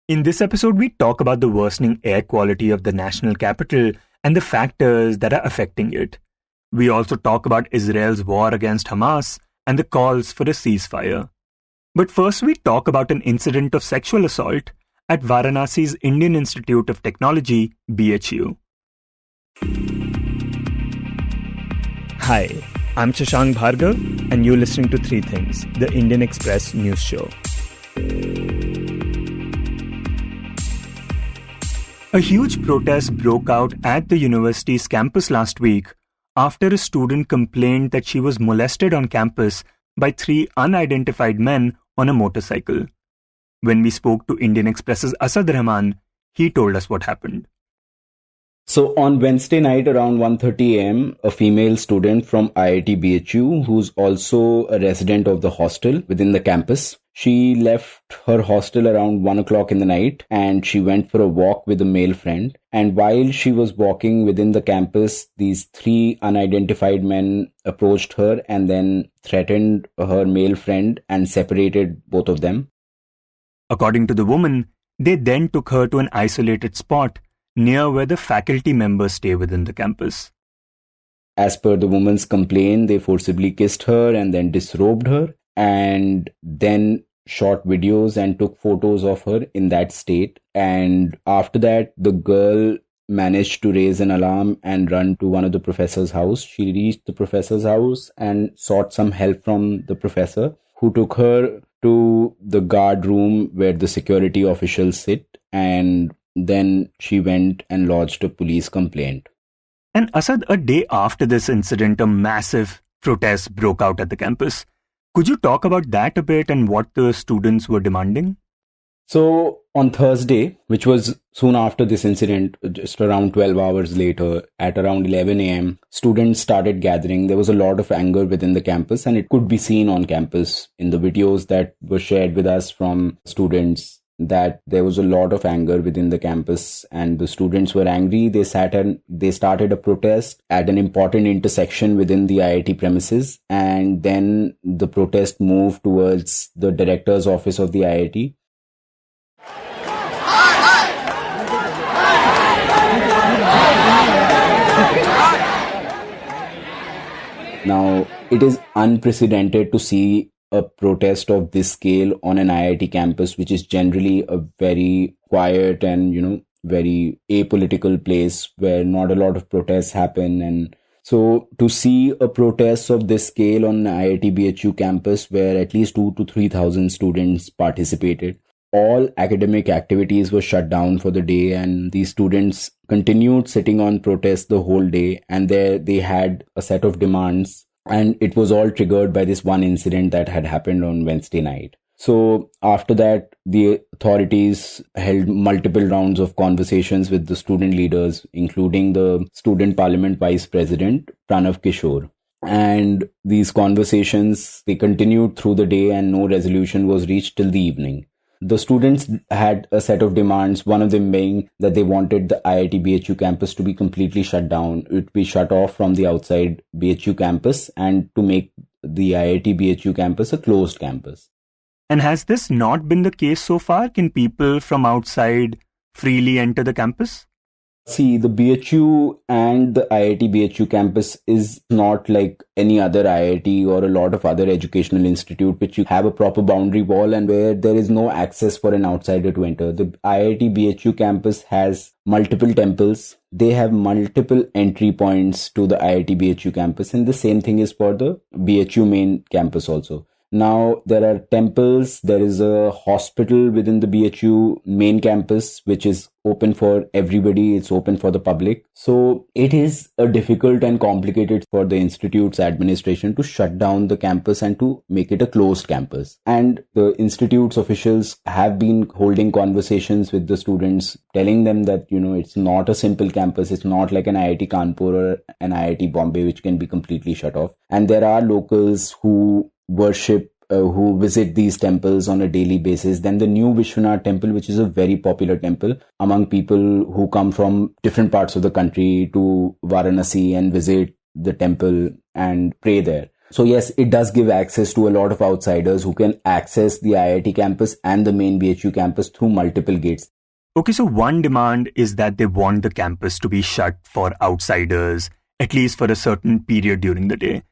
In this episode, we talk about the worsening air quality of the national capital and the factors that are affecting it. We also talk about Israel's war against Hamas and the calls for a ceasefire. But first, we talk about an incident of sexual assault at Varanasi's Indian Institute of Technology, BHU. Hi, I'm Shashank Bhargava, and you're listening to Three Things, the Indian Express news show. A huge protest broke out at the university's campus last week after a student complained that she was molested on campus by three unidentified men on a motorcycle. When we spoke to Indian Express's Asad Rehman, he told us what happened. So on Wednesday night around 1:30 a.m., a female student from IIT-BHU, who's also a resident of the hostel within the campus, she left her hostel around 1 o'clock in the night and she went for a walk with a male friend. And while she was walking within the campus, these three unidentified men approached her and then threatened her male friend and separated both of them. According to the woman, they then took her to an isolated spot near where the faculty members stay within the campus. As per the woman's complaint, they forcibly kissed her and then disrobed her and then shot videos and took photos of her in that state. And after that, the girl managed to raise an alarm and run to one of the professor's house. She reached the professor's house and sought some help from the professor, who took her to the guard room where the security officials sit, and then she went and lodged a police complaint. And Asad, a day after this incident, a massive protest broke out at the campus. Could you talk about that a bit and what the students were demanding? So on Thursday, which was soon after this incident, just around 12 hours later, at around 11 a.m., students started gathering. There was a lot of anger within the campus, and it could be seen on campus in the videos that were shared with us from students, that there was a lot of anger within the campus and the students were angry. They started a protest at an important intersection within the IIT premises, and then the protest moved towards the director's office of the IIT. Now, it is unprecedented to see a protest of this scale on an IIT campus, which is generally a very quiet and, very apolitical place where not a lot of protests happen. And so to see a protest of this scale on an IIT-BHU campus where at least 2,000 to 3,000 students participated, all academic activities were shut down for the day, and these students continued sitting on protest the whole day, and they had a set of demands. And it was all triggered by this one incident that had happened on Wednesday night. So after that, the authorities held multiple rounds of conversations with the student leaders, including the Student Parliament Vice President, Pranav Kishore. And these conversations, they continued through the day and no resolution was reached till the evening. The students had a set of demands, one of them being that they wanted the IIT-BHU campus to be completely shut down. It would be shut off from the outside BHU campus and to make the IIT-BHU campus a closed campus. And has this not been the case so far? Can people from outside freely enter the campus? See, the BHU and the IIT-BHU campus is not like any other IIT or a lot of other educational institute, which you have a proper boundary wall and where there is no access for an outsider to enter. The IIT-BHU campus has multiple temples. They have multiple entry points to the IIT-BHU campus, and the same thing is for the BHU main campus also. Now, there are temples, there is a hospital within the BHU main campus, which is open for everybody, it's open for the public. So it is a difficult and complicated for the institute's administration to shut down the campus and to make it a closed campus. And the institute's officials have been holding conversations with the students, telling them that, it's not a simple campus, it's not like an IIT Kanpur or an IIT Bombay, which can be completely shut off. And there are locals who who visit these temples on a daily basis. Then the new Vishwanath temple, which is a very popular temple among people who come from different parts of the country to Varanasi and visit the temple and pray there. So yes, it does give access to a lot of outsiders who can access the IIT campus and the main BHU campus through multiple gates. Okay, so one demand is that they want the campus to be shut for outsiders, at least for a certain period during the day.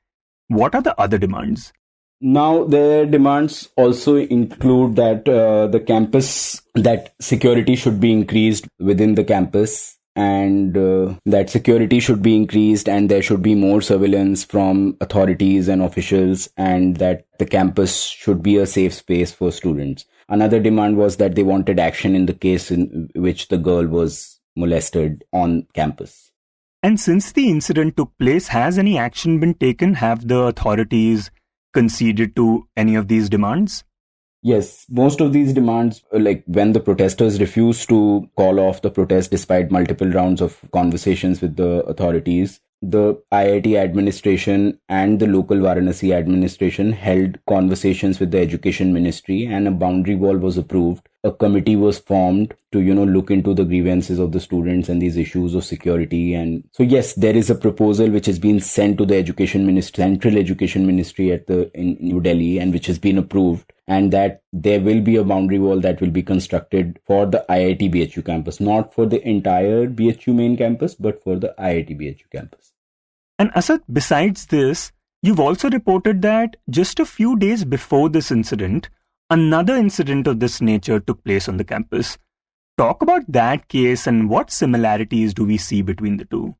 What are the other demands? Now, their demands also include that that security should be increased within the campus, and that security should be increased, and there should be more surveillance from authorities and officials, and that the campus should be a safe space for students. Another demand was that they wanted action in the case in which the girl was molested on campus. And since the incident took place, has any action been taken? Have the authorities conceded to any of these demands? Yes, most of these demands, like when the protesters refused to call off the protest despite multiple rounds of conversations with the authorities, the IIT administration and the local Varanasi administration held conversations with the education ministry, and a boundary wall was approved. A committee was formed to, look into the grievances of the students and these issues of security. And so, yes, there is a proposal which has been sent to the Central Education Ministry in New Delhi, and which has been approved. And that there will be a boundary wall that will be constructed for the IIT-BHU campus, not for the entire BHU main campus, but for the IIT-BHU campus. And Asad, besides this, you've also reported that just a few days before this incident, another incident of this nature took place on the campus. Talk about that case and what similarities do we see between the two?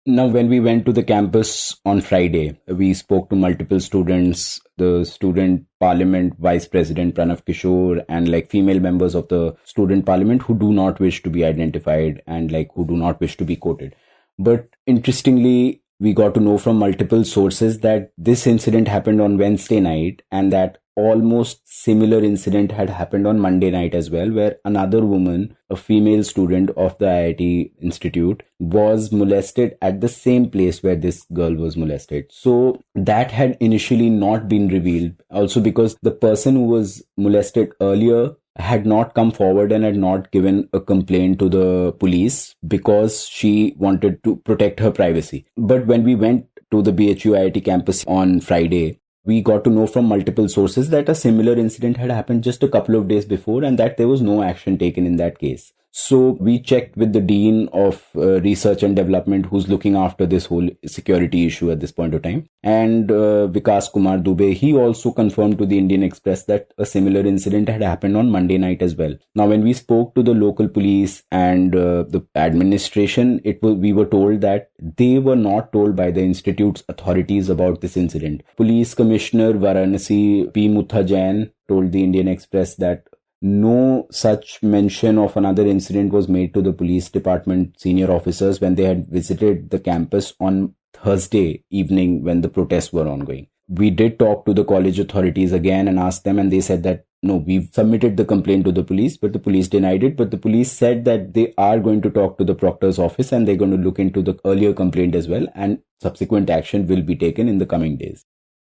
Now, when we went to the campus on Friday, we spoke to multiple students, the student parliament vice president Pranav Kishore, and female members of the student parliament who do not wish to be identified and who do not wish to be quoted. But interestingly, we got to know from multiple sources that this incident happened on Wednesday night, and that almost similar incident had happened on Monday night as well, where another woman, a female student of the IIT Institute, was molested at the same place where this girl was molested. So that had initially not been revealed, also because the person who was molested earlier had not come forward and had not given a complaint to the police because she wanted to protect her privacy. But when we went to the BHU IIT campus on Friday, we got to know from multiple sources that a similar incident had happened just a couple of days before, and that there was no action taken in that case. So we checked with the Dean of Research and Development, who's looking after this whole security issue at this point of time. And Vikas Kumar Dubey, he also confirmed to the Indian Express that a similar incident had happened on Monday night as well. Now, when we spoke to the local police and the administration, we were told that they were not told by the institute's authorities about this incident. Police Commissioner Varanasi P. Mutha Jain told the Indian Express that no such mention of another incident was made to the police department senior officers when they had visited the campus on Thursday evening when the protests were ongoing. We did talk to the college authorities again and asked them, and they said that no, we've submitted the complaint to the police, but the police denied it. But the police said that they are going to talk to the proctor's office and they're going to look into the earlier complaint as well, and subsequent action will be taken in the coming days.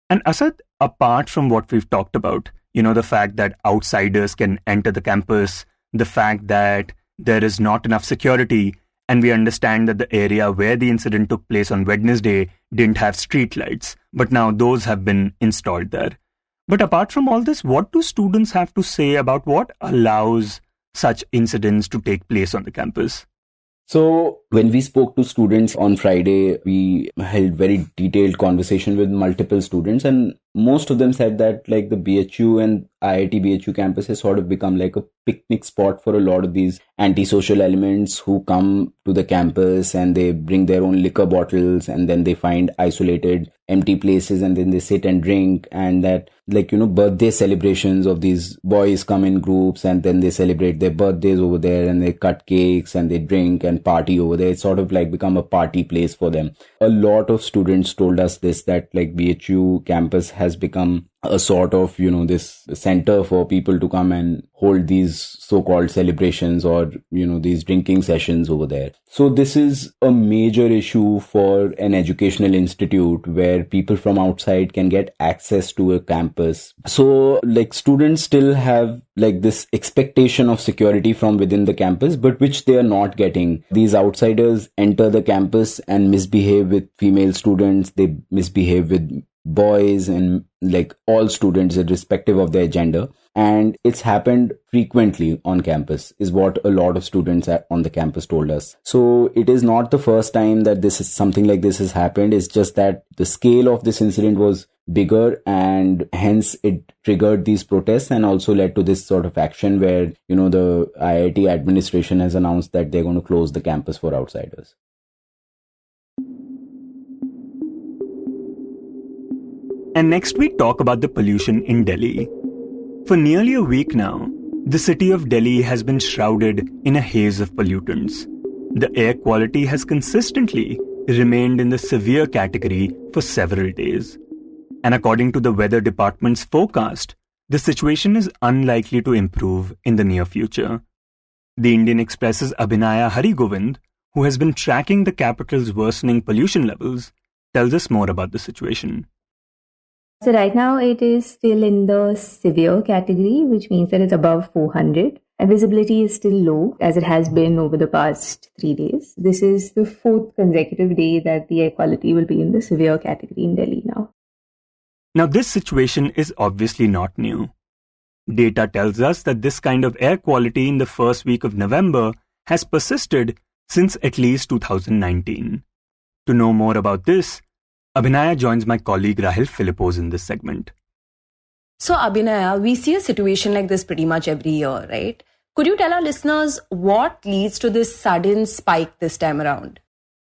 And Asad, apart from what we've talked about, the fact that outsiders can enter the campus, the fact that there is not enough security, and we understand that the area where the incident took place on Wednesday didn't have street lights, but now those have been installed there. But apart from all this, what do students have to say about what allows such incidents to take place on the campus? So when we spoke to students on Friday, we held very detailed conversation with multiple students, and most of them said that the BHU and IIT-BHU campus has sort of become like a picnic spot for a lot of these antisocial elements who come to the campus and they bring their own liquor bottles, and then they find isolated empty places and then they sit and drink, and that birthday celebrations of these boys come in groups and then they celebrate their birthdays over there and they cut cakes and they drink and party over there. It's sort of become a party place for them. A lot of students told us this, that BHU campus has become a sort of, this center for people to come and hold these so-called celebrations or, these drinking sessions over there. So this is a major issue for an educational institute where people from outside can get access to a campus. So students still have this expectation of security from within the campus, but which they are not getting. These outsiders enter the campus and misbehave with female students. They misbehave with boys and like all students, irrespective of their gender. And it's happened frequently on campus, is what a lot of students on the campus told us. So it is not the first time that this is something like this has happened. It's just that the scale of this incident was bigger, and hence it triggered these protests and also led to this sort of action where, the IIT administration has announced that they're going to close the campus for outsiders. And next we talk about the pollution in Delhi. For nearly a week now, the city of Delhi has been shrouded in a haze of pollutants. The air quality has consistently remained in the severe category for several days. And according to the weather department's forecast, the situation is unlikely to improve in the near future. The Indian Express's Abhinaya Harigovind, who has been tracking the capital's worsening pollution levels, tells us more about the situation. So right now it is still in the severe category, which means that it's above 400. And visibility is still low, as it has been over the past 3 days. This is the 4th consecutive day that the air quality will be in the severe category in Delhi now. Now, this situation is obviously not new. Data tells us that this kind of air quality in the first week of November has persisted since at least 2019. To know more about this, Abhinaya joins my colleague Rahel Philipose in this segment. So Abhinaya, we see a situation like this pretty much every year, right? Could you tell our listeners what leads to this sudden spike this time around?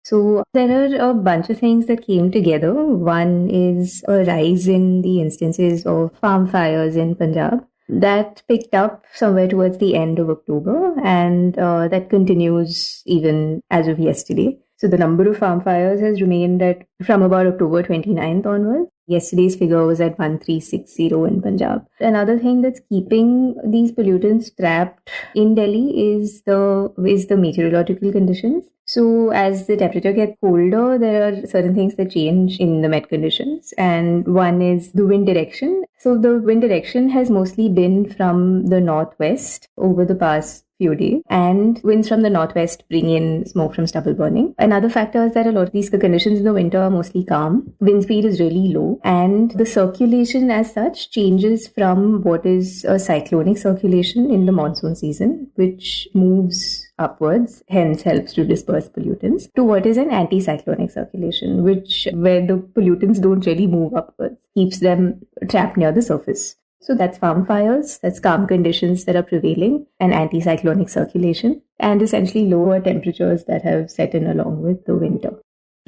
So there are a bunch of things that came together. One is a rise in the instances of farm fires in Punjab. That picked up somewhere towards the end of October, and that continues even as of yesterday. So the number of farm fires has remained from about October 29th onwards. Yesterday's figure was at 1360 in Punjab. Another thing that's keeping these pollutants trapped in Delhi is the meteorological conditions. So as the temperature gets colder, there are certain things that change in the met conditions. And one is the wind direction. So the wind direction has mostly been from the northwest over the past few days, and winds from the northwest bring in smoke from stubble burning. Another factor is that a lot of these conditions in the winter are mostly calm. Wind speed is really low, and the circulation as such changes from what is a cyclonic circulation in the monsoon season, which moves upwards, hence helps to disperse pollutants, to what is an anticyclonic circulation, where the pollutants don't really move upwards, keeps them trapped near the surface. So that's farm fires, that's calm conditions that are prevailing, and anticyclonic circulation, and essentially lower temperatures that have set in along with the winter.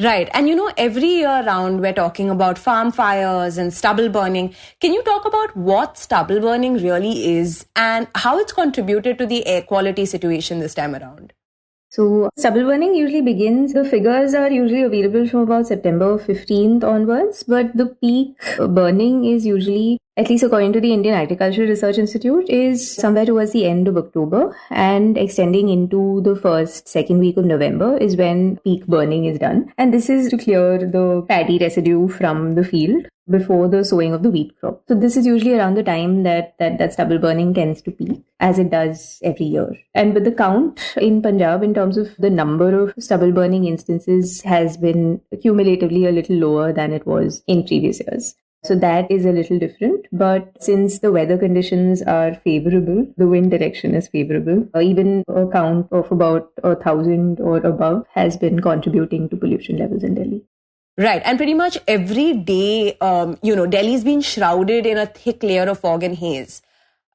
Right. And every year round, we're talking about farm fires and stubble burning. Can you talk about what stubble burning really is and how it's contributed to the air quality situation this time around? So stubble burning usually begins, the figures are usually available from about September 15th onwards, but the peak burning is usually, at least according to the Indian Agricultural Research Institute, is somewhere towards the end of October, and extending into the second week of November is when peak burning is done. And this is to clear the paddy residue from the field before the sowing of the wheat crop. So this is usually around the time that stubble burning tends to peak, as it does every year. And but the count in Punjab in terms of the number of stubble burning instances has been cumulatively a little lower than it was in previous years. So that is a little different. But since the weather conditions are favorable, the wind direction is favorable, even a count of about 1,000 or above has been contributing to pollution levels in Delhi. Right. And pretty much every day, Delhi's been shrouded in a thick layer of fog and haze.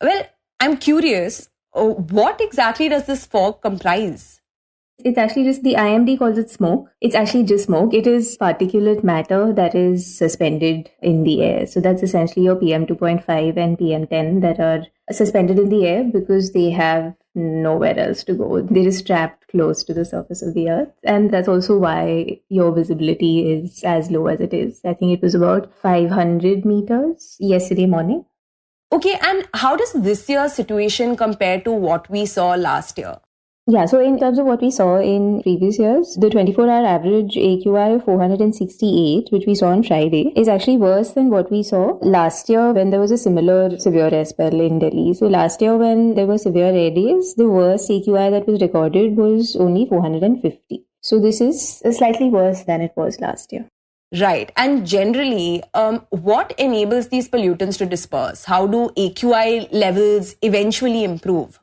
Well, I'm curious, what exactly does this fog comprise? It's actually just, the IMD calls it smoke. It's actually just smoke. It is particulate matter that is suspended in the air. So that's essentially your PM 2.5 and PM 10 that are suspended in the air because they have nowhere else to go. They're just trapped close to the surface of the earth. And that's also why your visibility is as low as it is. I think it was about 500 meters yesterday morning. Okay, and how does this year's situation compare to what we saw last year? Yeah, so in terms of what we saw in previous years, the 24-hour average AQI of 468, which we saw on Friday, is actually worse than what we saw last year when there was a similar severe air spell in Delhi. So last year when there were severe air days, the worst AQI that was recorded was only 450. So this is slightly worse than it was last year. Right. And generally, what enables these pollutants to disperse? How do AQI levels eventually improve?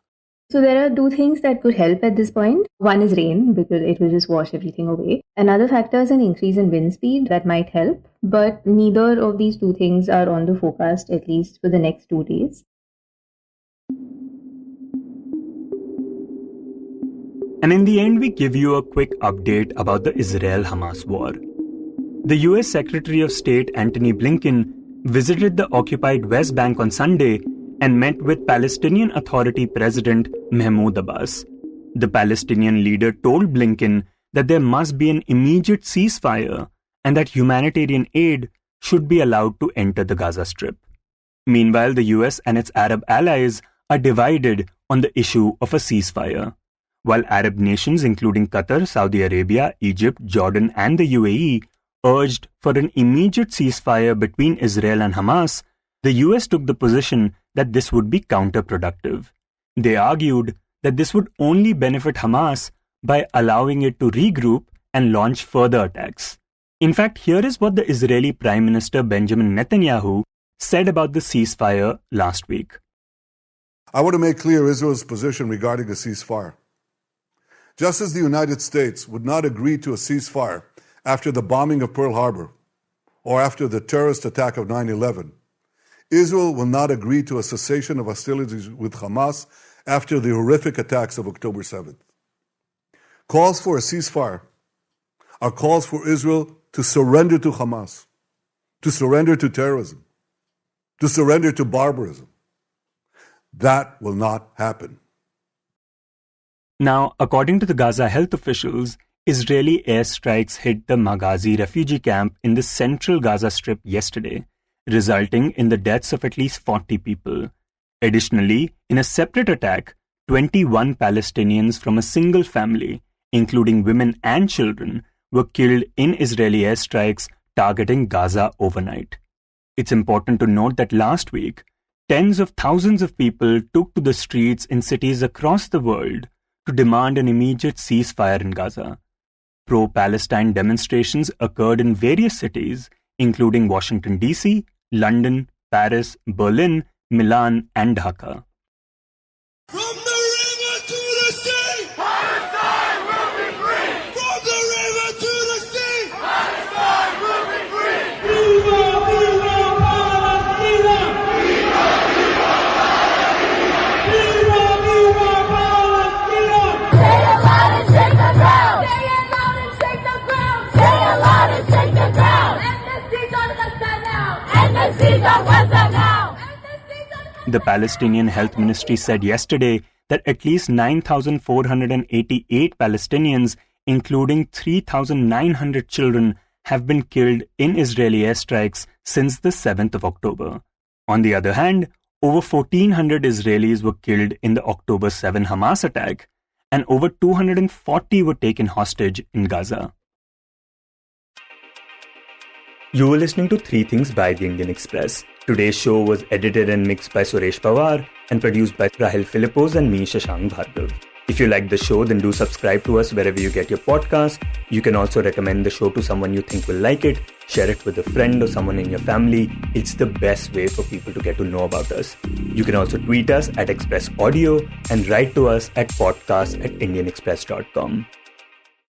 So there are two things that could help at this point. One is rain, because it will just wash everything away. Another factor is an increase in wind speed that might help, but neither of these two things are on the forecast, at least for the next 2 days. And in the end, we give you a quick update about the Israel-Hamas war. The US Secretary of State Antony Blinken visited the occupied West Bank on Sunday and met with Palestinian Authority President Mahmoud Abbas. The Palestinian leader told Blinken that there must be an immediate ceasefire and that humanitarian aid should be allowed to enter the Gaza Strip. Meanwhile, the US and its Arab allies are divided on the issue of a ceasefire. While Arab nations including Qatar, Saudi Arabia, Egypt, Jordan and the UAE urged for an immediate ceasefire between Israel and Hamas, the US took the position that this would be counterproductive. They argued that this would only benefit Hamas by allowing it to regroup and launch further attacks. In fact, here is what the Israeli Prime Minister Benjamin Netanyahu said about the ceasefire last week. I want to make clear Israel's position regarding a ceasefire. Just as the United States would not agree to a ceasefire after the bombing of Pearl Harbor or after the terrorist attack of 9/11, Israel will not agree to a cessation of hostilities with Hamas after the horrific attacks of October 7th. Calls for a ceasefire are calls for Israel to surrender to Hamas, to surrender to terrorism, to surrender to barbarism. That will not happen. Now, according to the Gaza health officials, Israeli airstrikes hit the Maghazi refugee camp in the central Gaza Strip yesterday, resulting in the deaths of at least 40 people. Additionally, in a separate attack, 21 Palestinians from a single family, including women and children, were killed in Israeli airstrikes targeting Gaza overnight. It's important to note that last week, tens of thousands of people took to the streets in cities across the world to demand an immediate ceasefire in Gaza. Pro-Palestine demonstrations occurred in various cities, including Washington, D.C., London, Paris, Berlin, Milan, and Dhaka. From the river to the sea, Palestine will be free. From the river to the sea, Palestine will be free. Viva, viva Palestina! Viva, viva Palestina! Viva, viva Palestina! Say it loud and shake the ground. Say it loud and shake the ground. Say it loud and shake the ground. And the seas on Gaza now. And the seas on Gaza now. The Palestinian Health Ministry said yesterday that at least 9,488 Palestinians, including 3,900 children, have been killed in Israeli airstrikes since the 7th of October. On the other hand, over 1,400 Israelis were killed in the October 7 Hamas attack, and over 240 were taken hostage in Gaza. You were listening to Three Things by The Indian Express. Today's show was edited and mixed by Suresh Pawar and produced by Rahel Philipose and me, Shashank Bhargava. If you like the show, then do subscribe to us wherever you get your podcast. You can also recommend the show to someone you think will like it, share it with a friend or someone in your family. It's the best way for people to get to know about us. You can also tweet us at Express Audio and write to us at podcast@indianexpress.com.